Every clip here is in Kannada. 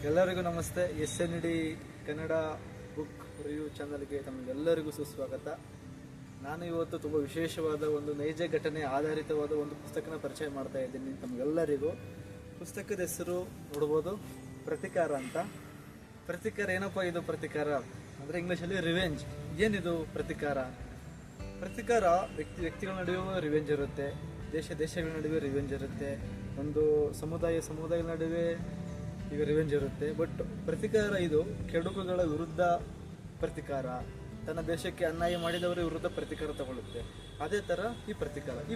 ಎಲ್ಲರಿಗೂ ನಮಸ್ತೆ. SND ಕನ್ನಡ ಬುಕ್ ರಿವ್ಯೂ ಚಾನಲ್ಗೆ ತಮಗೆಲ್ಲರಿಗೂ ಸುಸ್ವಾಗತ. ನಾನು ಇವತ್ತು ತುಂಬ ವಿಶೇಷವಾದ ಒಂದು ನೈಜ ಘಟನೆ ಆಧಾರಿತವಾದ ಒಂದು ಪುಸ್ತಕನ ಪರಿಚಯ ಮಾಡ್ತಾ ಇದ್ದೀನಿ ತಮಗೆಲ್ಲರಿಗೂ. ಪುಸ್ತಕದ ಹೆಸರು ನೋಡ್ಬೋದು, ಪ್ರತಿಕಾರ ಅಂತ. ಪ್ರತಿಕಾರ ಏನಪ್ಪ ಇದು? ಪ್ರತಿಕಾರ ಅಂದರೆ ಇಂಗ್ಲೀಷಲ್ಲಿ ರಿವೆಂಜ್. ಏನಿದು ಪ್ರತಿಕಾರ? ಪ್ರತಿಕಾರ ವ್ಯಕ್ತಿಗಳ ನಡುವೆ ರಿವೆಂಜ್ ಇರುತ್ತೆ, ದೇಶಗಳ ನಡುವೆ ರಿವೆಂಜ್ ಇರುತ್ತೆ, ಒಂದು ಸಮುದಾಯಗಳ ನಡುವೆ ಈಗ ರಿವೆಂಜ್ ಇರುತ್ತೆ. ಬಟ್ ಪ್ರತಿಕಾರ ಇದು ಕೆಡುಕುಗಳ ವಿರುದ್ಧ ಪ್ರತಿಕಾರ, ತನ್ನ ದೇಶಕ್ಕೆ ಅನ್ಯಾಯ ಮಾಡಿದವರ ವಿರುದ್ಧ ಪ್ರತಿಕಾರ ತಗೊಳ್ಳುತ್ತೆ. ಅದೇ ಥರ ಈ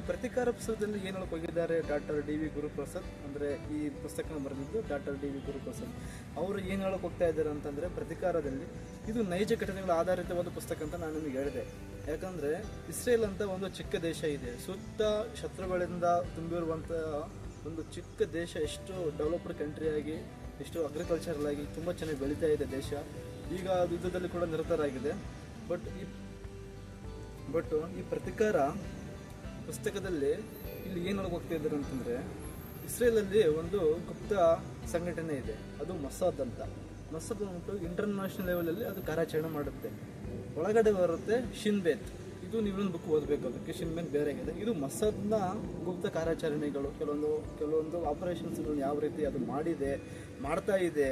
ಪ್ರತಿಕಾರ ಪುಸ್ತಕದಲ್ಲಿ ಏನು ಹೇಳಕ್ಕೆ ಹೋಗಿದ್ದಾರೆ ಡಾಕ್ಟರ್ DV ಗುರುಪ್ರಸಾದ್, ಅಂದರೆ ಈ ಪುಸ್ತಕನ ಬರೆದಿದ್ದು ಡಾಕ್ಟರ್ DV ಗುರುಪ್ರಸಾದ್. ಅವರು ಏನು ಹೇಳಕ್ಕೆ ಹೋಗ್ತಾ ಇದ್ದಾರೆ ಅಂತಂದರೆ, ಪ್ರತಿಕಾರದಲ್ಲಿ ಇದು ನೈಜ ಘಟನೆಗಳ ಆಧಾರಿತವಾದ ಪುಸ್ತಕ ಅಂತ ನಾನು ನಿಮಗೆ ಹೇಳಿದೆ. ಯಾಕಂದರೆ ಇಸ್ರೇಲ್ ಅಂತ ಒಂದು ಚಿಕ್ಕ ದೇಶ ಇದೆ, ಸುತ್ತ ಶತ್ರುಗಳಿಂದ ತುಂಬಿರುವಂಥ ಒಂದು ಚಿಕ್ಕ ದೇಶ. ಎಷ್ಟು ಡೆವಲಪ್ಡ್ ಕಂಟ್ರಿಯಾಗಿ, ಎಷ್ಟು ಅಗ್ರಿಕಲ್ಚರಲ್ ಆಗಿ ತುಂಬ ಚೆನ್ನಾಗಿ ಬೆಳೀತಾ ಇದೆ ದೇಶ. ಈಗ ಯುದ್ಧದಲ್ಲಿ ಕೂಡ ನಿರತರಾಗಿದೆ. ಬಟ್ ಈ ಪ್ರತಿಕಾರ ಪುಸ್ತಕದಲ್ಲಿ ಇಲ್ಲಿ ಏನು ಹೇಳಕ್ಕೆ ಹೋಗ್ತಾ ಇದ್ದಾರೆ ಅಂತಂದರೆ, ಇಸ್ರೇಲಲ್ಲಿ ಒಂದು ಗುಪ್ತ ಸಂಘಟನೆ ಇದೆ, ಅದು ಮೊಸಾದ್ ಅಂತ. ಮೊಸಾದ್ ಅಂದ್ಬಿಟ್ಟು ಇಂಟರ್ನ್ಯಾಷನಲ್ ಲೆವೆಲಲ್ಲಿ ಅದು ಕಾರ್ಯಾಚರಣೆ ಮಾಡುತ್ತೆ. ಒಳಗಡೆ ಬರುತ್ತೆ ಶಿನ್ ಬೇತ್. ಇದು ನೀವೊಂದು ಬುಕ್ ಓದಬೇಕು, ಅದಕ್ಕೆ ಶಿನ್ ಬೇತ್ ಬೇರೆ ಆಗಿದೆ. ಇದು ಮೊಸಾದ್ನ ಗುಪ್ತ ಕಾರ್ಯಾಚರಣೆಗಳು, ಕೆಲವೊಂದು ಆಪರೇಷನ್ಸ್ಗಳನ್ನ ಯಾವ ರೀತಿ ಅದು ಮಾಡ್ತಾ ಇದೆ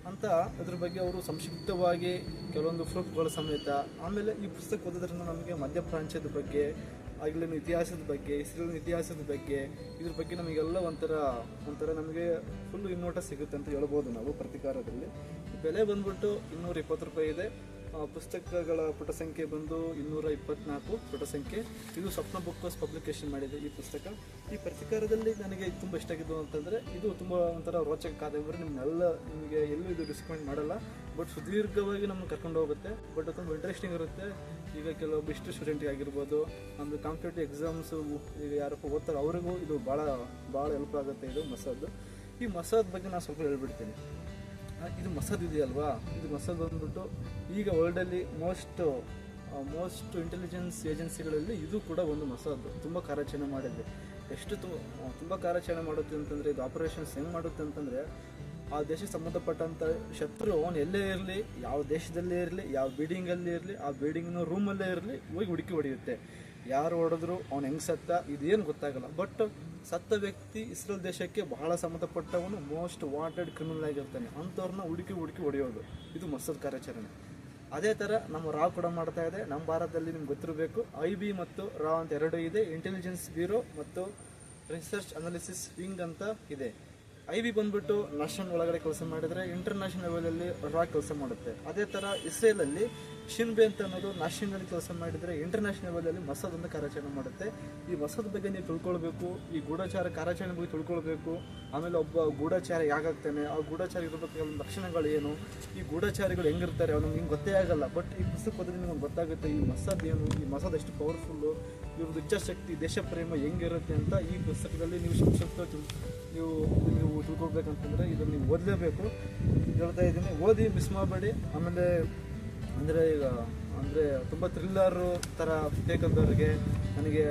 ಅಂತ ಅದ್ರ ಬಗ್ಗೆ ಅವರು ಸಂಕ್ಷಿಪ್ತವಾಗಿ ಕೆಲವೊಂದು ಪ್ರೂಫ್ಗಳ ಸಮೇತ. ಆಮೇಲೆ ಈ ಪುಸ್ತಕ ಓದೋದ್ರಿಂದ ನಮಗೆ ಮಧ್ಯಪ್ರಾಚ್ಯದ ಬಗ್ಗೆ, ಆಗಿನ ಇತಿಹಾಸದ ಬಗ್ಗೆ, ಇಸ್ರೇಲಿನ ಇತಿಹಾಸದ ಬಗ್ಗೆ, ಇದ್ರ ಬಗ್ಗೆ ನಮಗೆಲ್ಲ ಒಂಥರ ನಮಗೆ ಫುಲ್ ಇನ್ನೋಟ ಸಿಗುತ್ತೆ ಅಂತ ಹೇಳ್ಬೋದು ನಾವು. ಪ್ರತಿಕಾರದಲ್ಲಿ ಬೆಲೆ ಬಂದ್ಬಿಟ್ಟು 220 ರೂಪಾಯಿ ಇದೆ. ಪುಸ್ತಕಗಳ ಪುಟ ಸಂಖ್ಯೆ ಬಂದು 224 ಪುಟ ಸಂಖ್ಯೆ. ಇದು ಸ್ವಪ್ನ ಬುಕ್ ಹೌಸ್ ಪಬ್ಲಿಕೇಶನ್ ಮಾಡಿದೆ ಈ ಪುಸ್ತಕ. ಈ ಪ್ರತಿಕಾರದಲ್ಲಿ ನನಗೆ ತುಂಬ ಇಷ್ಟ ಆಗಿದ್ದು ಅಂತಂದರೆ, ಇದು ತುಂಬ ಒಂಥರ ರೋಚಕ ಕಾದಂಬರಿ. ನಿಮಗೆ ಎಲ್ಲೂ ಇದು ಡಿಸ್ಕಮೆಂಟ್ ಮಾಡಲ್ಲ, ಬಟ್ ಸುದೀರ್ಘವಾಗಿ ನಮ್ಮನ್ನು ಕರ್ಕೊಂಡು ಹೋಗುತ್ತೆ. ಬಟ್ ತುಂಬ ಇಂಟ್ರೆಸ್ಟಿಂಗ್ ಇರುತ್ತೆ. ಈಗ ಕೆಲವೊಬ್ಬ ಸ್ಟೂಡೆಂಟ್ಗೆ ಆಗಿರ್ಬೋದು, ನಮ್ಮದು ಕಾಂಪಿಟೇಟಿವ್ ಎಕ್ಸಾಮ್ಸು ಈಗ ಯಾರಪ್ಪ ಓದ್ತಾರೆ ಅವರಿಗೂ ಇದು ಭಾಳ ಹೆಲ್ಪ್ ಆಗುತ್ತೆ ಇದು ಮೊಸಾದ್. ಈ ಮೊಸಾದ್ ಬಗ್ಗೆ ನಾನು ಸ್ವಲ್ಪ ಹೇಳ್ಬಿಡ್ತೀನಿ. ಇದು ಮೊಸಾದ್ ಇದೆಯಲ್ವಾ, ಇದು ಮೊಸಾದ್ ಬಂದ್ಬಿಟ್ಟು ಈಗ ವರ್ಲ್ಡಲ್ಲಿ ಮೋಸ್ಟ್ ಇಂಟೆಲಿಜೆನ್ಸ್ ಏಜೆನ್ಸಿಗಳಲ್ಲಿ ಇದು ಕೂಡ ಒಂದು ಮೊಸಾದ್. ತುಂಬ ಕಾರ್ಯಾಚರಣೆ ಮಾಡಿದೆ. ತುಂಬ ಕಾರ್ಯಾಚರಣೆ ಮಾಡುತ್ತೆ ಅಂತಂದರೆ, ಇದು ಆಪರೇಷನ್ಸ್ ಹೆಂಗೆ ಮಾಡುತ್ತೆ ಅಂತಂದರೆ, ಆ ದೇಶಕ್ಕೆ ಸಂಬಂಧಪಟ್ಟಂಥ ಶತ್ರು ಅವನು ಎಲ್ಲೇ ಇರಲಿ, ಯಾವ ದೇಶದಲ್ಲೇ ಇರಲಿ, ಯಾವ ಬಿಲ್ಡಿಂಗಲ್ಲಿ ಇರಲಿ, ಆ ಬಿಲ್ಡಿಂಗ್ನ ರೂಮಲ್ಲೇ ಇರಲಿ, ಹೋಗಿ ಹುಡುಕಿ ಹೊಡೆಯುತ್ತೆ. ಯಾರು ಹೊಡೆದ್ರು ಅವ್ನು ಹೆಂಗೆ ಸತ್ತ ಇದೇನು ಗೊತ್ತಾಗಲ್ಲ. ಬಟ್ ಸತ್ತ ವ್ಯಕ್ತಿ ಇಸ್ರೇಲ್ ದೇಶಕ್ಕೆ ಬಹಳ ಸಂಬಂಧಪಟ್ಟವನು, ಮೋಸ್ಟ್ ವಾಂಟೆಡ್ ಕ್ರಿಮಿನಲ್ ಆಗಿರ್ತಾನೆ. ಅಂಥವ್ರನ್ನ ಹುಡುಕಿ ಹೊಡೆಯೋದು ಇದು ಮೊಸಾದ್ ಕಾರ್ಯಾಚರಣೆ. ಅದೇ ಥರ ನಮ್ಮ ರಾ ಕೂಡ ಮಾಡ್ತಾ ಇದೆ. ನಮ್ಮ ಭಾರತದಲ್ಲಿ ನಿಮ್ಗೆ ಗೊತ್ತಿರಬೇಕು, IB ಮತ್ತು ರಾ ಅಂತ ಎರಡು ಇದೆ. ಇಂಟೆಲಿಜೆನ್ಸ್ ಬ್ಯೂರೋ ಮತ್ತು ರಿಸರ್ಚ್ ಅನಾಲಿಸಿಸ್ ವಿಂಗ್ ಅಂತ ಇದೆ. IB ಬಂದ್ಬಿಟ್ಟು ನ್ಯಾಷನಲ್ ಒಳಗಡೆ ಕೆಲಸ ಮಾಡಿದರೆ, ಇಂಟರ್ನ್ಯಾಷನಲ್ ಲೆವೆಲಲ್ಲಿ ರಾ ಕೆಲಸ ಮಾಡುತ್ತೆ. ಅದೇ ಥರ ಇಸ್ರೇಲಲ್ಲಿ ಶಿನ್ ಬೇತ್ ಅನ್ನೋದು ನ್ಯಾಷನಲ್ ಕೆಲಸ ಮಾಡಿದರೆ, ಇಂಟರ್ನ್ಯಾಷನಲ್ ಲೆವೆಲಲ್ಲಿ ಮೊಸಾದ್ ಅಂತ ಕಾರ್ಯಾಚರಣೆ ಮಾಡುತ್ತೆ. ಈ ಮೊಸಾದ್ ಬಗ್ಗೆ ನೀವು ತಿಳ್ಕೊಳ್ಬೇಕು, ಈ ಗೂಢಚಾರ ಕಾರ್ಯಾಚರಣೆ ಬಗ್ಗೆ ತಿಳ್ಕೊಳ್ಬೇಕು. ಆಮೇಲೆ ಒಬ್ಬ ಗೂಢಚಾರಿ ಯಾಕಾಗ್ತಾನೆ, ಆ ಗೂಢಚಾರಿ ಇರಬೇಕು ಕೆಲವೊಂದು ಲಕ್ಷಣಗಳು ಏನು, ಈ ಗೂಢಚಾರಿಗಳು ಹೆಂಗಿರ್ತಾರೆ ಅವ್ನಿಗೆ ಹಿಂಗೆ ಗೊತ್ತೇ ಆಗಲ್ಲ. ಬಟ್ ಈ ಪುಸ್ತಕ ಓದಿದ್ರೆ ನಿಮ್ಗೆ ಗೊತ್ತಾಗುತ್ತೆ ಈ ಮೊಸಾದ್ ಏನು, ಈ ಮೊಸಾದ್ ಎಷ್ಟು ಪವರ್ಫುಲ್ಲು, ಇವ್ರದ್ದು ಇಚ್ಛಾಶಕ್ತಿ, ದೇಶ ಪ್ರೇಮ ಹೆಂಗಿರುತ್ತೆ ಅಂತ ಈ ಪುಸ್ತಕದಲ್ಲಿ ನೀವು ನೀವು ತಿಳ್ಕೊಳ್ಬೇಕಂತಂದರೆ ಇದನ್ನು ನೀವು ಓದಲೇಬೇಕು. ಹೇಳ್ತಾ ಇದ್ದೀನಿ, ಓದಿ, ಮಿಸ್ ಮಾಡಬೇಡಿ. ಆಮೇಲೆ ಅಂದರೆ ತುಂಬ ಥ್ರಿಲ್ಲರು ಥರ ಬೇಕಂದವ್ರಿಗೆ, ನನಗೆ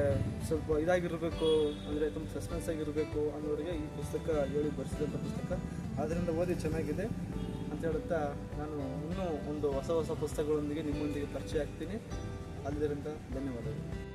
ಸ್ವಲ್ಪ ಇದಾಗಿರಬೇಕು ಅಂದರೆ ತುಂಬ ಸಸ್ಪೆನ್ಸ್ ಆಗಿರಬೇಕು ಅನ್ನೋರಿಗೆ ಈ ಪುಸ್ತಕ ಹೇಳಿ ಬರೆಸಿದಂಥ ಪುಸ್ತಕ. ಆದ್ದರಿಂದ ಓದಿ, ಚೆನ್ನಾಗಿದೆ ಅಂತ ಹೇಳುತ್ತಾ ನಾನು ಇನ್ನೂ ಹೊಸ ಪುಸ್ತಕಗಳೊಂದಿಗೆ ನಿಮ್ಮೊಂದಿಗೆ ಪರಿಚಯ ಆಗ್ತೀನಿ. ಅದರಿಂದ ಧನ್ಯವಾದಗಳು.